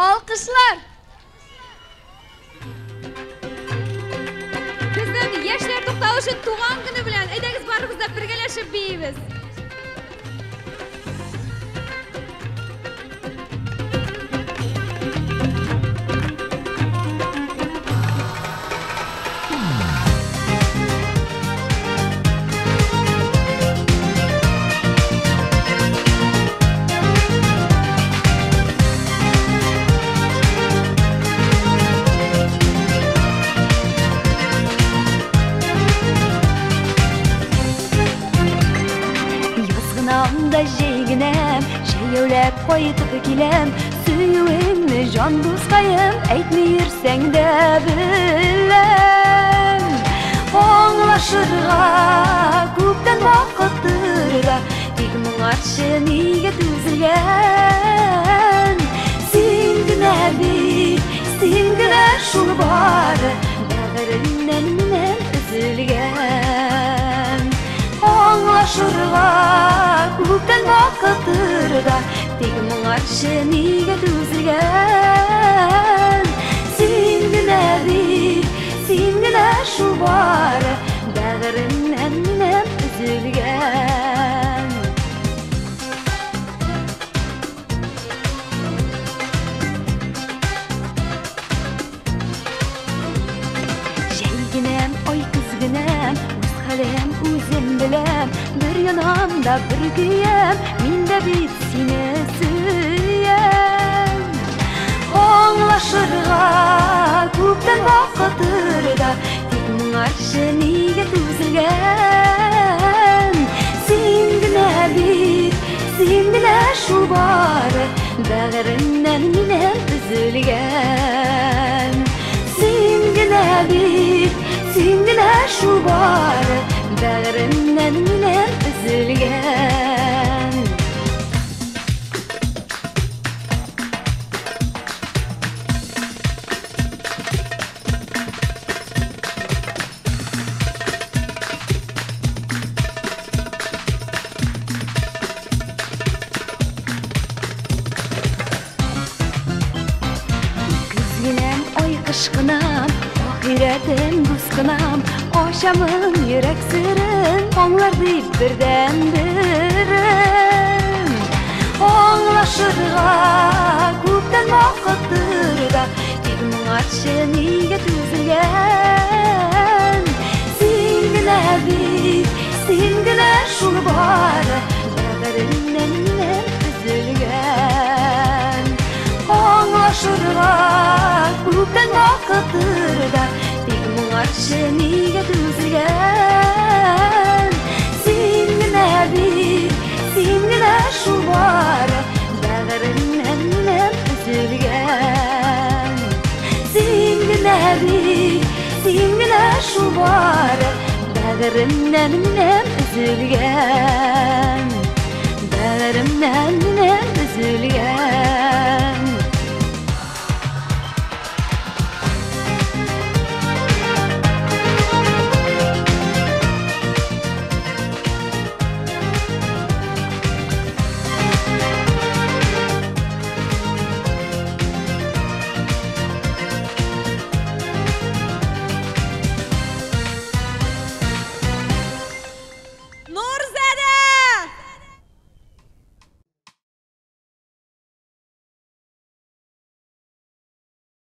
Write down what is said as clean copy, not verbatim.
Alkışlar. Bizden Yaşlar To'xtalishi tug'an kuni bilan edagiz baribizda birgalashib biyimiz. Yazgınamda jeyginem, şeyevlep koyutup kilem, süyüğünü can dostayım, aytmay yursang da bilem. Oңлашырга көптен вакыттыр да, тик моңарчы нигә түзелгән. Син генә бит, син генә шул бары, бәгыреңнән минем өзелгән. Oңлашырга күптән вакыттыр да, тик моңарчы нигә түзелгән. Син генә бит, син генә шул бары, бәгыреңнән минем өзелгән. Җәйгенәм, ай кызгынам, үз хәлем үзем беләм, бер янамда бер көям, мин дә бит сине сөям. Oңлашырга күптән вакыттыр да, тик моңарчы нигә түзелгән. Син генә бит, син генә шул бары, бәгыреңнән минем өзелгән. Син генә бит, син генә шул бары, бәгыреңнән минем өзелгән. Kızginem, ay kışkınam, ahiretim duskınam, aşamın yürek sırrın, onlar deyip birden birim. Oңлашырга күптән вакыттыр да, тик моңарчы нигә түзелгән. Син генә бит, син генә шул бары, бәгыреңнән минем өзелгән. Oңлашырга күптән вакыттыр да, тик моңарчы нигә түзелгән. Син генә бит, син генә шул бары, бәгыреңнән минем өзелгән. Син генә бит, син генә шул бары, бәгыреңнән минем өзелгән. Бәгыреңнән минем өзелгән.